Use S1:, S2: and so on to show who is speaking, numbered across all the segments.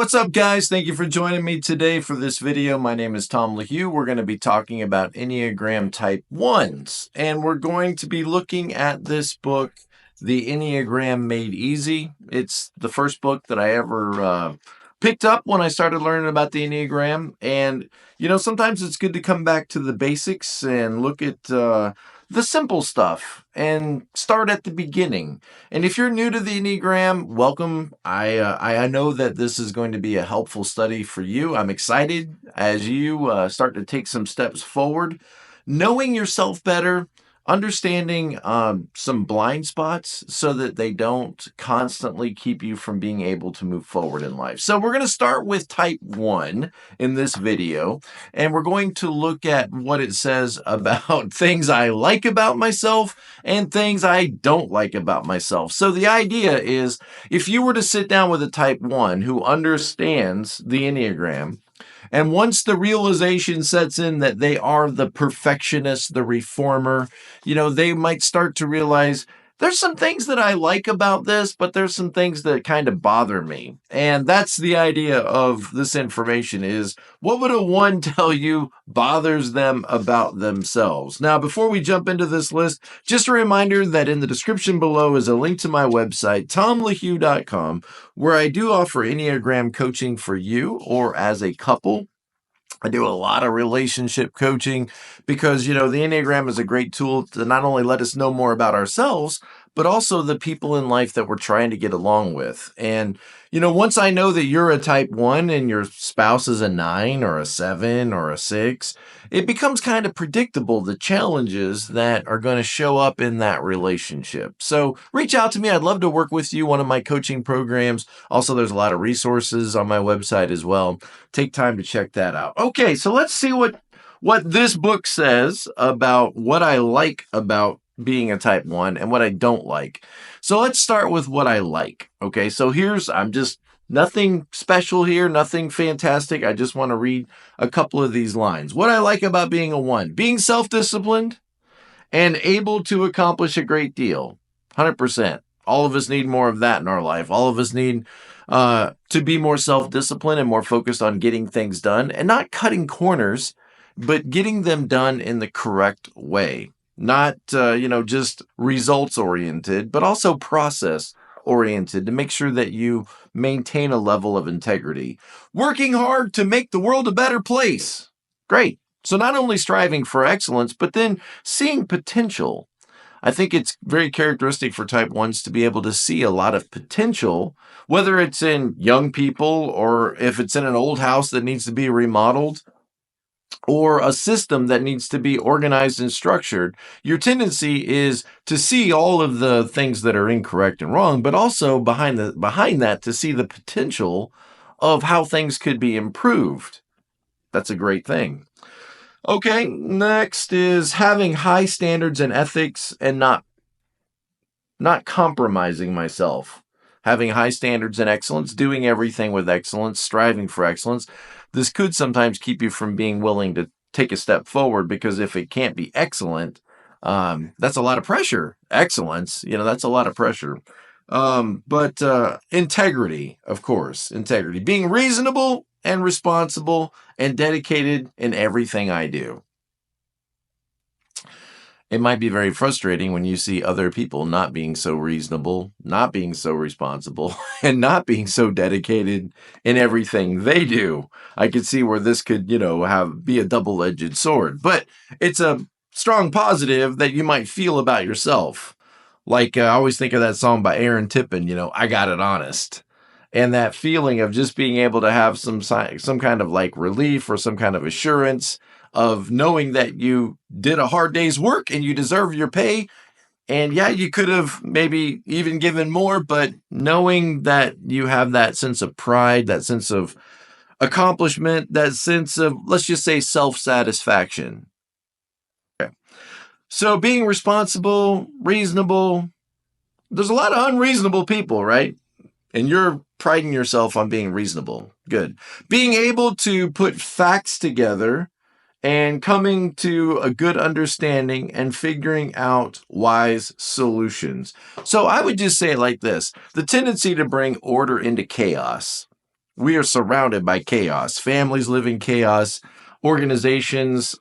S1: what's up, guys? Thank you for joining me today for this video. My name is Tom LaHue. We're going to be talking about Enneagram Type Ones, and we're going to be looking at this book, The Enneagram Made Easy. It's the first book that I ever picked up when I started learning about the Enneagram, and sometimes it's good to come back to the basics and look at the simple stuff and start at the beginning. And if you're new to the Enneagram, welcome. I know that this is going to be a helpful study for you. I'm excited as you start to take some steps forward, knowing yourself better, understanding some blind spots so that they don't constantly keep you from being able to move forward in life. So we're going to start with type 1 in this video, and we're going to look at what it says about things I like about myself and things I don't like about myself. So the idea is, if you were to sit down with a type 1 who understands the Enneagram, and once the realization sets in that they are the perfectionist, the reformer, they might start to realize there's some things that I like about this, but there's some things that kind of bother me. And that's the idea of this information is, what would a 1 tell you bothers them about themselves? Now, before we jump into this list, just a reminder that in the description below is a link to my website, tomlahue.com, where I do offer Enneagram coaching for you or as a couple. I do a lot of relationship coaching because, the Enneagram is a great tool to not only let us know more about ourselves, but also the people in life that we're trying to get along with. And, once I know that you're a type 1 and your spouse is a 9 or a 7 or a 6, it becomes kind of predictable, the challenges that are going to show up in that relationship. So reach out to me. I'd love to work with you, one of my coaching programs. Also, there's a lot of resources on my website as well. Take time to check that out. Okay, so let's see what this book says about what I like about being a type 1 and what I don't like. So let's start with what I like. Okay, so I'm just nothing special here, nothing fantastic. I just want to read a couple of these lines. What I like about being a 1: being self-disciplined and able to accomplish a great deal. 100%. All of us need more of that in our life. All of us need to be more self-disciplined and more focused on getting things done and not cutting corners, but getting them done in the correct way. Not, just results oriented, but also process oriented to make sure that you maintain a level of integrity. Working hard to make the world a better place. Great. So not only striving for excellence, but then seeing potential. I think it's very characteristic for type 1s to be able to see a lot of potential, whether it's in young people or if it's in an old house that needs to be remodeled, or a system that needs to be organized and structured. Your tendency is to see all of the things that are incorrect and wrong, but also behind that to see the potential of how things could be improved. That's a great thing. Okay, next is having high standards and ethics and not compromising myself. Having high standards and excellence, doing everything with excellence, striving for excellence. This could sometimes keep you from being willing to take a step forward, because if it can't be excellent, that's a lot of pressure. Excellence, that's a lot of pressure. But integrity, of course, integrity. Being reasonable and responsible and dedicated in everything I do. It might be very frustrating when you see other people not being so reasonable, not being so responsible, and not being so dedicated in everything they do. I could see where this could, be a double-edged sword. But it's a strong positive that you might feel about yourself. Like I always think of that song by Aaron Tippin, I Got It Honest. And that feeling of just being able to have some kind of like relief or some kind of assurance of knowing that you did a hard day's work and you deserve your pay. And yeah, you could have maybe even given more, but knowing that you have that sense of pride, that sense of accomplishment, that sense of, let's just say, self-satisfaction. Okay. So being responsible, reasonable, there's a lot of unreasonable people, right? And you're priding yourself on being reasonable. Good. Being able to put facts together and coming to a good understanding and figuring out wise solutions. So I would just say it like this: the tendency to bring order into chaos. We are surrounded by chaos. Families live in chaos. Organizations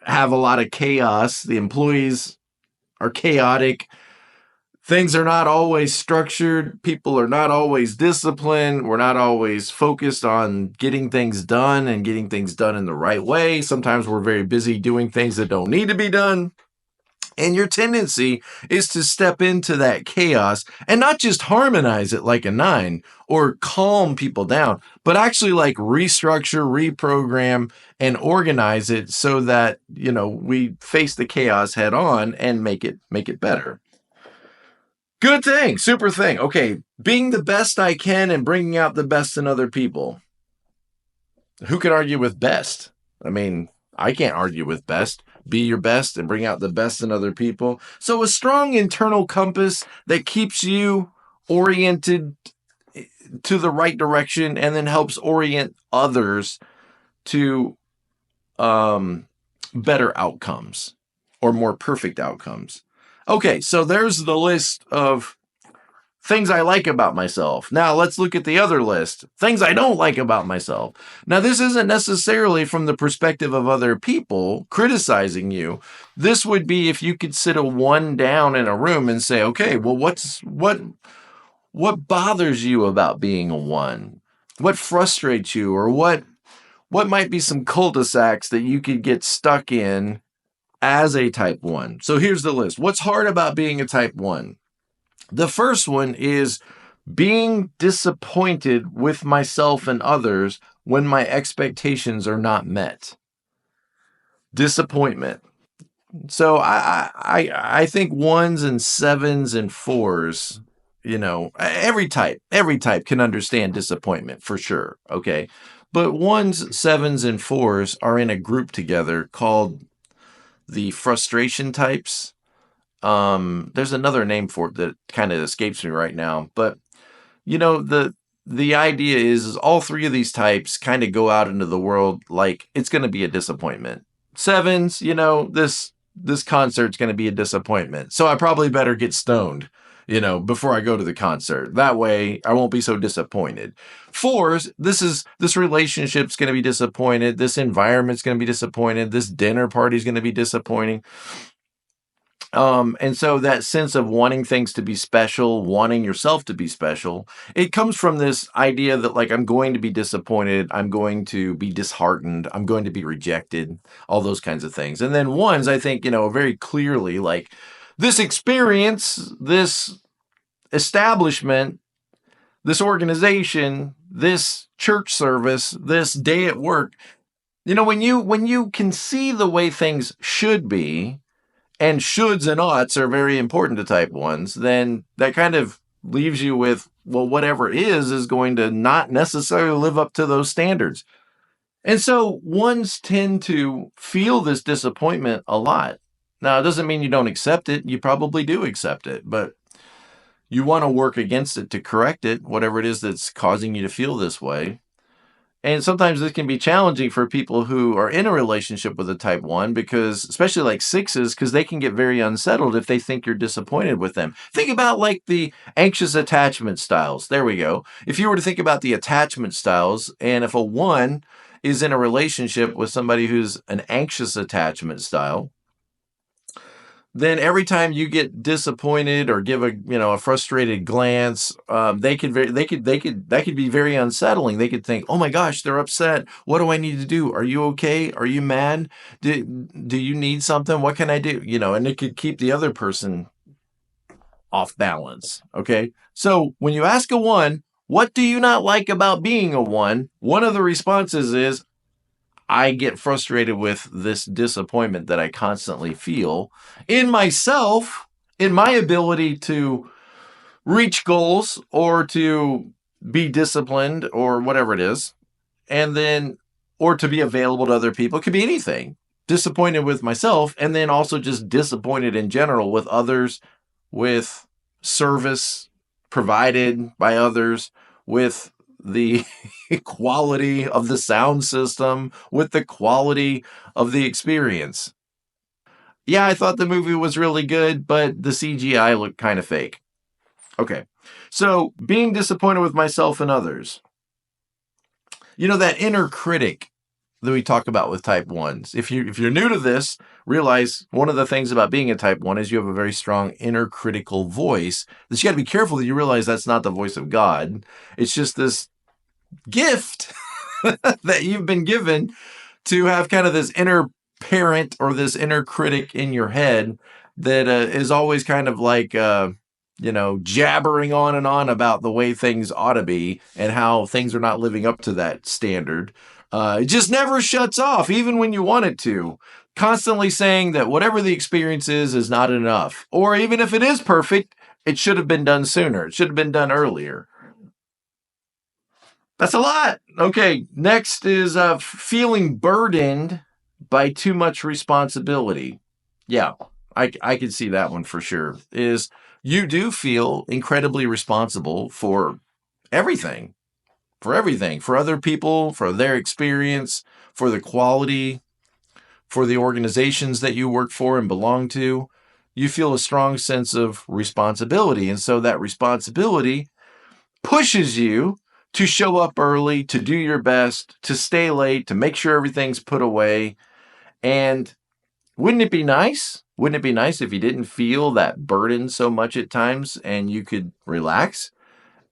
S1: have a lot of chaos. The employees are chaotic. Things are not always structured. People are not always disciplined. We're not always focused on getting things done and getting things done in the right way. Sometimes we're very busy doing things that don't need to be done. And your tendency is to step into that chaos and not just harmonize it like a 9 or calm people down, but actually like restructure, reprogram, and organize it so that, we face the chaos head on and make it better. Good thing, super thing. Okay, being the best I can and bringing out the best in other people. Who can argue with best? I mean, I can't argue with best. Be your best and bring out the best in other people. So a strong internal compass that keeps you oriented to the right direction and then helps orient others to better outcomes or more perfect outcomes. Okay, so there's the list of things I like about myself. Now let's look at the other list. Things I don't like about myself. Now, this isn't necessarily from the perspective of other people criticizing you. This would be if you could sit a 1 down in a room and say, okay, well, what bothers you about being a 1? What frustrates you, or what might be some cul-de-sacs that you could get stuck in as a type 1? So here's the list. What's hard about being a type 1? The first one is being disappointed with myself and others when my expectations are not met. Disappointment. So I think 1s and 7s and 4s, every type can understand disappointment for sure. Okay. But 1s, 7s, and 4s are in a group together called the frustration types. There's another name for it that kind of escapes me right now, but the idea is all three of these types kind of go out into the world like it's going to be a disappointment. 7s, this concert's going to be a disappointment, so I probably better get stoned, before I go to the concert. That way I won't be so disappointed. 4s, this relationship's going to be disappointed. This environment's going to be disappointed. This dinner party's going to be disappointing. And so that sense of wanting things to be special, wanting yourself to be special, it comes from this idea that like, I'm going to be disappointed. I'm going to be disheartened. I'm going to be rejected, all those kinds of things. And then 1s, I think, very clearly like this experience, this establishment, this organization, this church service, this day at work, when you can see the way things should be, and shoulds and oughts are very important to type 1s, then that kind of leaves you with, well, whatever is going to not necessarily live up to those standards. And so 1s tend to feel this disappointment a lot. Now, it doesn't mean you don't accept it. You probably do accept it, but you want to work against it to correct it, whatever it is that's causing you to feel this way. And sometimes this can be challenging for people who are in a relationship with a type 1, because especially like 6s, because they can get very unsettled if they think you're disappointed with them. Think about like the anxious attachment styles. There we go. If you were to think about the attachment styles, and if a 1 is in a relationship with somebody who's an anxious attachment style, then every time you get disappointed or give a frustrated glance, that could be very unsettling. They could think, oh my gosh, they're upset. What do I need to do? Are you okay? Are you mad? Do you need something? What can I do? And it could keep the other person off balance. Okay. So when you ask a 1, what do you not like about being a 1? One of the responses is, I get frustrated with this disappointment that I constantly feel in myself, in my ability to reach goals or to be disciplined or whatever it is, or to be available to other people. It could be anything. Disappointed with myself, and then also just disappointed in general with others, with service provided by others, with the quality of the sound system, with the quality of the experience. Yeah, I thought the movie was really good, but the CGI looked kind of fake. Okay. So being disappointed with myself and others. That inner critic that we talk about with type ones. If you're new to this, realize one of the things about being a type one is you have a very strong inner critical voice that you got to be careful that you realize that's not the voice of God. It's just this gift that you've been given to have kind of this inner parent or this inner critic in your head that is always kind of like, jabbering on and on about the way things ought to be and how things are not living up to that standard. It just never shuts off, even when you want it to. Constantly saying that whatever the experience is not enough. Or even if it is perfect, it should have been done sooner. It should have been done earlier. That's a lot. Okay, next is feeling burdened by too much responsibility. Yeah, I can see that one for sure. Is you do feel incredibly responsible everything, for everything, for other people, for their experience, for the quality, for the organizations that you work for and belong to. You feel a strong sense of responsibility. And so that responsibility pushes you to show up early, to do your best, to stay late, to make sure everything's put away. And wouldn't it be nice? Wouldn't it be nice if you didn't feel that burden so much at times and you could relax?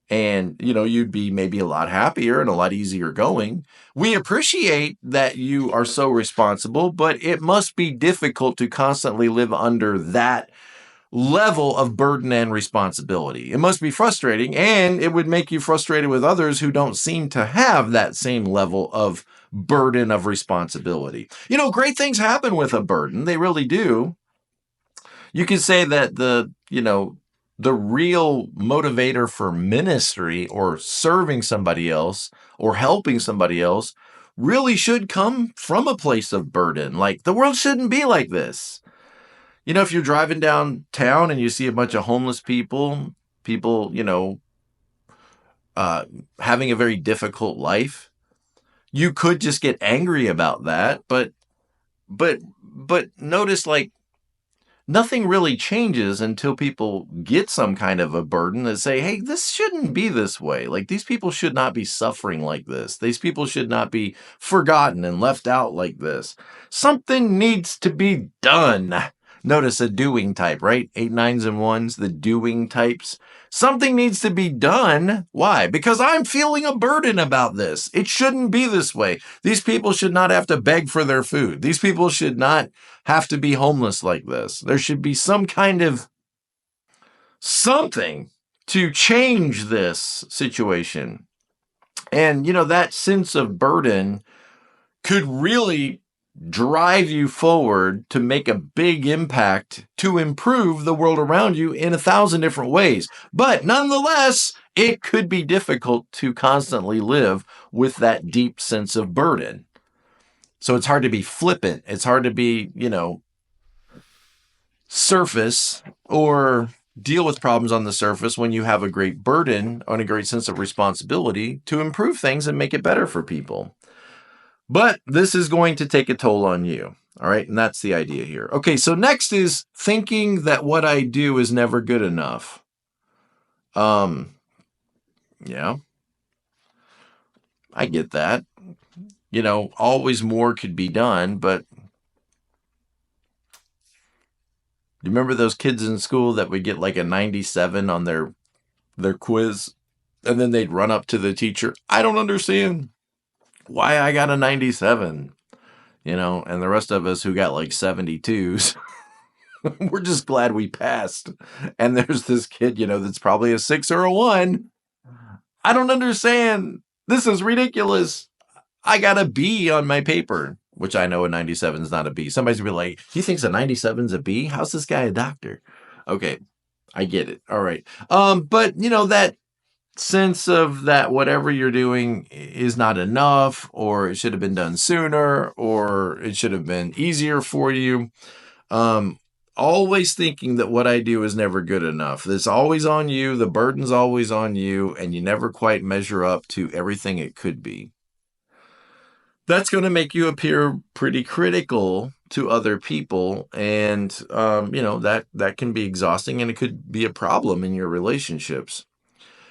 S1: And, you'd be maybe a lot happier and a lot easier going. We appreciate that you are so responsible, but it must be difficult to constantly live under that level of burden and responsibility. It must be frustrating, and it would make you frustrated with others who don't seem to have that same level of burden of responsibility. Great things happen with a burden. They really do. You could say that the real motivator for ministry or serving somebody else or helping somebody else really should come from a place of burden. Like, the world shouldn't be like this. If you're driving downtown and you see a bunch of homeless people, having a very difficult life, you could just get angry about that. But notice, like, nothing really changes until people get some kind of a burden that say, hey, this shouldn't be this way. Like, these people should not be suffering like this. These people should not be forgotten and left out like this. Something needs to be done. Notice a doing type, right? 8, 9s, and 1s, the doing types. Something needs to be done. Why? Because I'm feeling a burden about this. It shouldn't be this way. These people should not have to beg for their food. These people should not have to be homeless like this. There should be some kind of something to change this situation. And, that sense of burden could really drive you forward to make a big impact to improve the world around you in 1,000 different ways. But nonetheless, it could be difficult to constantly live with that deep sense of burden. So it's hard to be flippant. It's hard to be, surface or deal with problems on the surface when you have a great burden and a great sense of responsibility to improve things and make it better for people. But this is going to take a toll on you. All right. And that's the idea here. Okay. So next is thinking that what I do is never good enough. Yeah, I get that. Always more could be done, but you remember those kids in school that would get like a 97 on their quiz, and then they'd run up to the teacher, I don't understand why I got a 97, and the rest of us who got like 72s, we're just glad we passed. And there's this kid, that's probably a 6 or a 1. I don't understand. This is ridiculous. I got a B on my paper, which I know a 97 is not a B. Somebody's gonna be like, he thinks a 97 is a B? How's this guy a doctor? Okay, I get it. All right. But that sense of that whatever you're doing is not enough, or it should have been done sooner, or it should have been easier for you. Always thinking that what I do is never good enough. It's always on you. The burden's always on you, and you never quite measure up to everything it could be. That's going to make you appear pretty critical to other people. And, that can be exhausting, and it could be a problem in your relationships.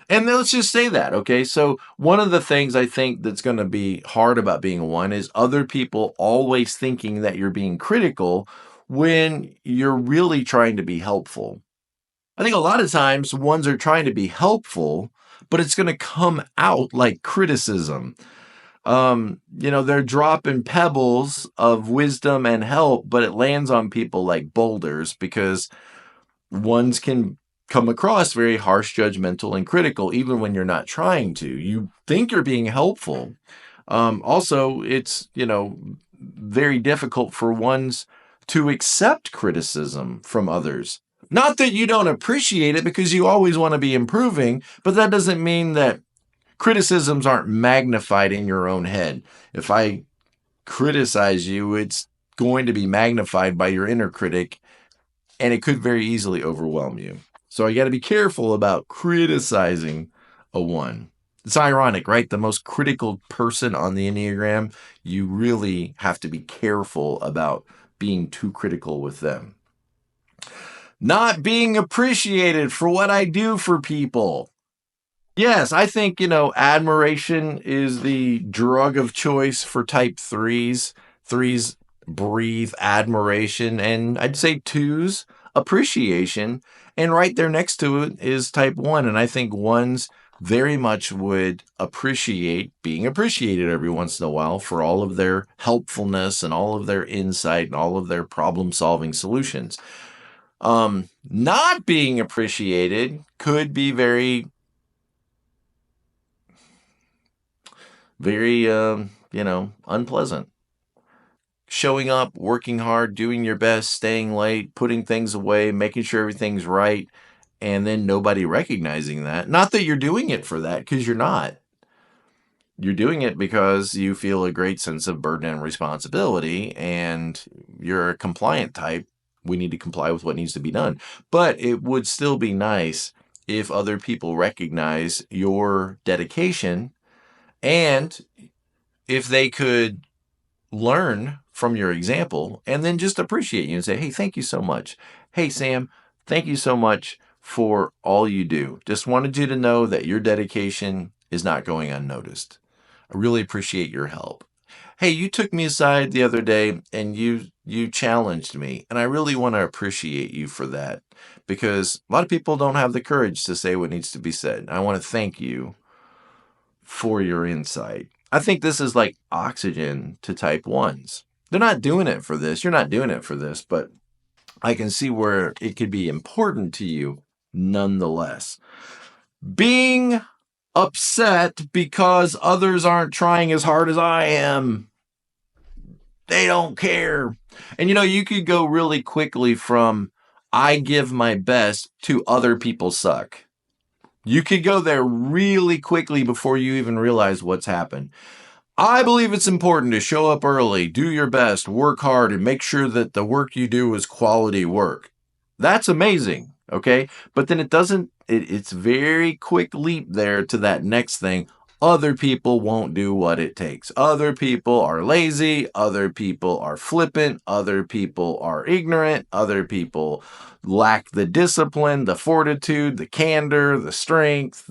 S1: And let's just say that, okay? So one of the things I think that's going to be hard about being a one is other people always thinking that you're being critical when you're really trying to be helpful. I think a lot of times ones are trying to be helpful, but it's going to come out like criticism. They're dropping pebbles of wisdom and help, but it lands on people like boulders because ones can come across very harsh, judgmental, and critical, even when you're not trying to. You think you're being helpful. Also, it's, very difficult for ones to accept criticism from others. Not that you don't appreciate it because you always want to be improving, but that doesn't mean that criticisms aren't magnified in your own head. If I criticize you, it's going to be magnified by your inner critic, and it could very easily overwhelm you. So you got to be careful about criticizing a one. It's ironic, right? The most critical person on the Enneagram, you really have to be careful about being too critical with them. Not being appreciated for what I do for people. Yes, I think, admiration is the drug of choice for type threes. Threes breathe admiration, and I'd say twos, appreciation. And right there next to it is type one. And I think ones very much would appreciate being appreciated every once in a while for all of their helpfulness and all of their insight and all of their problem solving solutions. Not being appreciated could be very unpleasant. Showing up, working hard, doing your best, staying late, putting things away, making sure everything's right, and then nobody recognizing that. Not that you're doing it for that, because you're not. You're doing it because you feel a great sense of burden and responsibility, and you're a compliant type. We need to comply with what needs to be done. But it would still be nice if other people recognize your dedication, and if they could learn from your example and then just appreciate you and say, hey, thank you so much. Hey, Sam, thank you so much for all you do. Just wanted you to know that your dedication is not going unnoticed. I really appreciate your help. Hey, you took me aside the other day and you challenged me, and I really want to appreciate you for that, because a lot of people don't have the courage to say what needs to be said. I want to thank you for your insight. I think this is like oxygen to type ones. They're not doing it for this. You're not doing it for this, but I can see where it could be important to you nonetheless. Being upset because others aren't trying as hard as I am. They don't care. And you could go really quickly from I give my best to other people suck. You could go there really quickly before you even realize what's happened. I believe it's important to show up early, do your best, work hard, and make sure that the work you do is quality work. That's amazing, okay? But then it's very quick leap there to that next thing. Other people won't do what it takes. Other people are lazy. Other people are flippant. Other people are ignorant. Other people lack the discipline, the fortitude, the candor, the strength,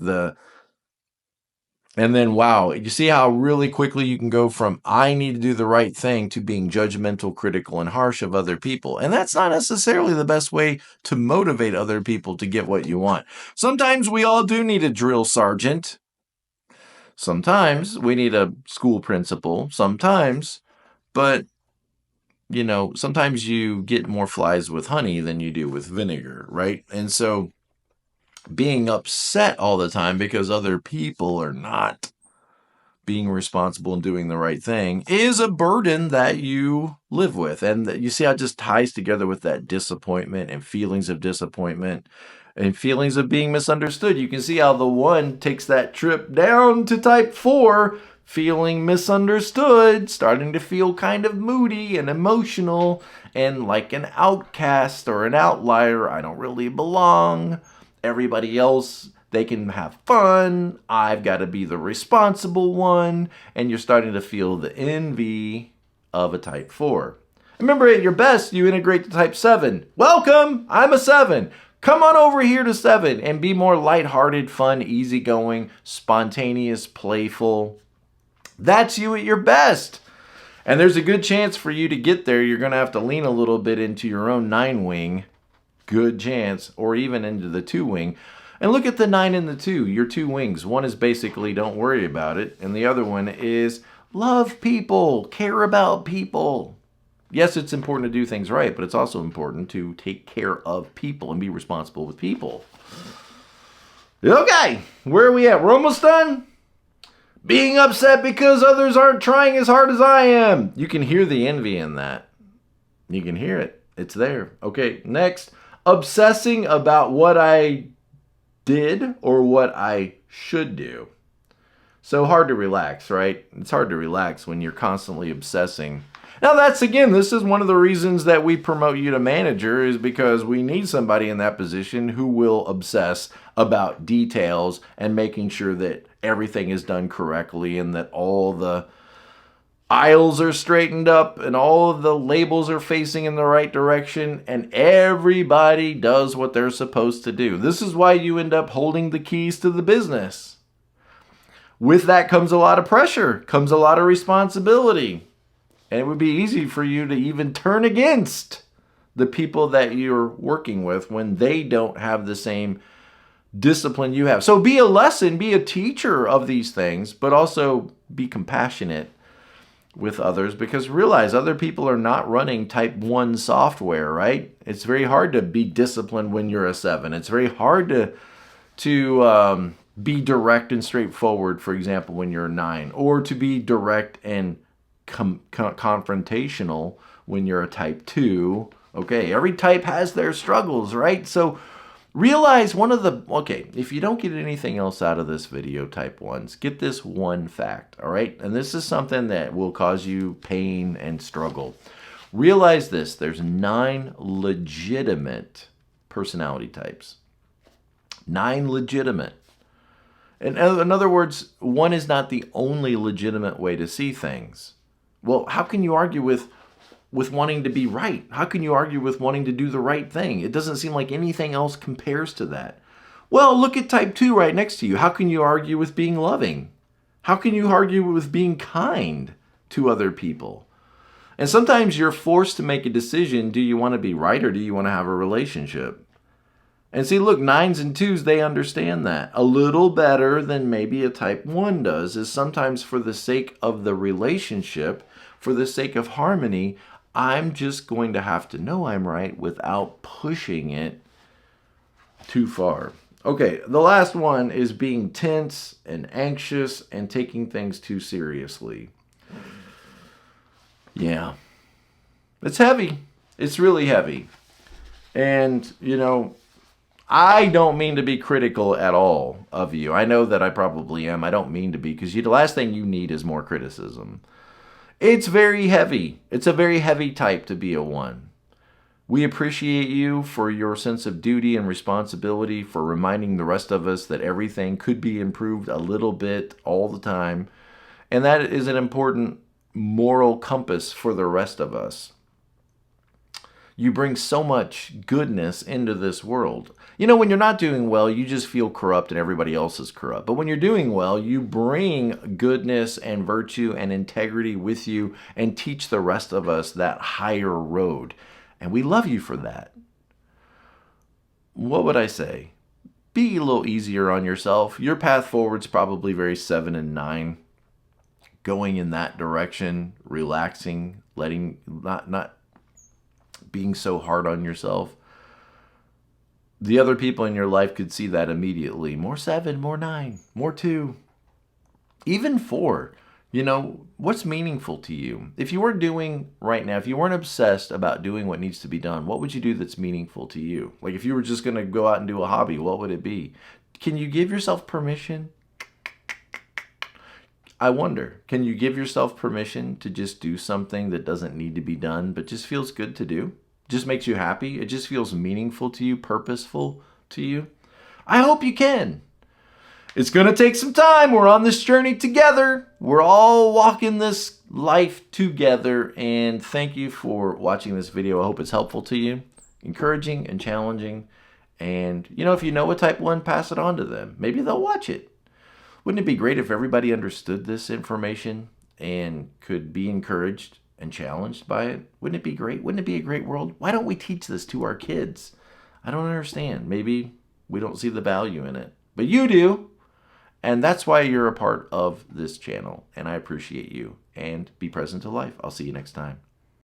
S1: and then, wow, you see how really quickly you can go from I need to do the right thing to being judgmental, critical, and harsh of other people. And that's not necessarily the best way to motivate other people to get what you want. Sometimes we all do need a drill sergeant. Sometimes we need a school principal. Sometimes, but sometimes you get more flies with honey than you do with vinegar, right? And so being upset all the time because other people are not being responsible and doing the right thing is a burden that you live with. And you see how it just ties together with that disappointment and feelings of disappointment and feelings of being misunderstood. You can see how the one takes that trip down to type 4, feeling misunderstood, starting to feel kind of moody and emotional and like an outcast or an outlier. I don't really belong. Everybody else, they can have fun. I've got to be the responsible one. And you're starting to feel the envy of a type 4. Remember, at your best, you integrate to type 7. Welcome, I'm a 7. Come on over here to 7 and be more lighthearted, fun, easygoing, spontaneous, playful. That's you at your best. And there's a good chance for you to get there. You're going to have to lean a little bit into your own 9 wing. Good chance. Or even into the 2 wing. And look at the 9 and the 2, your 2 wings. One is basically don't worry about it. And the other one is love people, care about people. Yes, it's important to do things right, but it's also important to take care of people and be responsible with people. Okay, where are we at? We're almost done. Being upset because others aren't trying as hard as I am. You can hear the envy in that. You can hear it. It's there. Okay, next. Obsessing about what I did or what I should do. So hard to relax, right? It's hard to relax when you're constantly obsessing. Now this is one of the reasons that we promote you to manager, is because we need somebody in that position who will obsess about details and making sure that everything is done correctly and that all the aisles are straightened up and all of the labels are facing in the right direction and everybody does what they're supposed to do. This is why you end up holding the keys to the business. With that comes a lot of pressure, comes a lot of responsibility. And it would be easy for you to even turn against the people that you're working with when they don't have the same discipline you have. So be a lesson, be a teacher of these things, but also be compassionate with others, because realize other people are not running type 1 software, right? It's very hard to be disciplined when you're a 7. It's very hard to be direct and straightforward, for example, when you're a 9, or to be direct and confrontational when you're a type 2. Okay, every type has their struggles, right? So realize if you don't get anything else out of this video, type 1s, get this one fact, all right? And this is something that will cause you pain and struggle. Realize this, there's 9 legitimate personality types. 9 legitimate. In other words, 1 is not the only legitimate way to see things. Well, how can you argue with wanting to be right? How can you argue with wanting to do the right thing? It doesn't seem like anything else compares to that. Well, look at type 2 right next to you. How can you argue with being loving? How can you argue with being kind to other people? And sometimes you're forced to make a decision. Do you want to be right or do you want to have a relationship? And see, look, 9s and 2s, they understand that a little better than maybe a type 1 does, is sometimes for the sake of the relationship, for the sake of harmony, I'm just going to have to know I'm right without pushing it too far. Okay, the last one is being tense and anxious and taking things too seriously. Yeah, it's heavy. It's really heavy. And, I don't mean to be critical at all of you. I know that I probably am. I don't mean to be, because the last thing you need is more criticism. It's very heavy. It's a very heavy type to be a 1. We appreciate you for your sense of duty and responsibility, for reminding the rest of us that everything could be improved a little bit all the time. And that is an important moral compass for the rest of us. You bring so much goodness into this world. When you're not doing well, you just feel corrupt and everybody else is corrupt. But when you're doing well, you bring goodness and virtue and integrity with you and teach the rest of us that higher road. And we love you for that. What would I say? Be a little easier on yourself. Your path forward's probably very 7 and 9. Going in that direction, relaxing, not being so hard on yourself. The other people in your life could see that immediately. More 7, more 9, more 2, even 4. What's meaningful to you? If you weren't doing right now, if you weren't obsessed about doing what needs to be done, what would you do that's meaningful to you? Like if you were just going to go out and do a hobby, what would it be? Can you give yourself permission? I wonder, can you give yourself permission to just do something that doesn't need to be done, but just feels good to do? Just makes you happy? It just feels meaningful to you, purposeful to you? I hope you can. It's going to take some time. We're on this journey together. We're all walking this life together. And thank you for watching this video. I hope it's helpful to you, encouraging and challenging. And, if you know a type 1, pass it on to them. Maybe they'll watch it. Wouldn't it be great if everybody understood this information and could be encouraged and challenged by it? Wouldn't it be great? Wouldn't it be a great world? Why don't we teach this to our kids? I don't understand. Maybe we don't see the value in it, but you do. And that's why you're a part of this channel. And I appreciate you. And be present to life. I'll see you next time.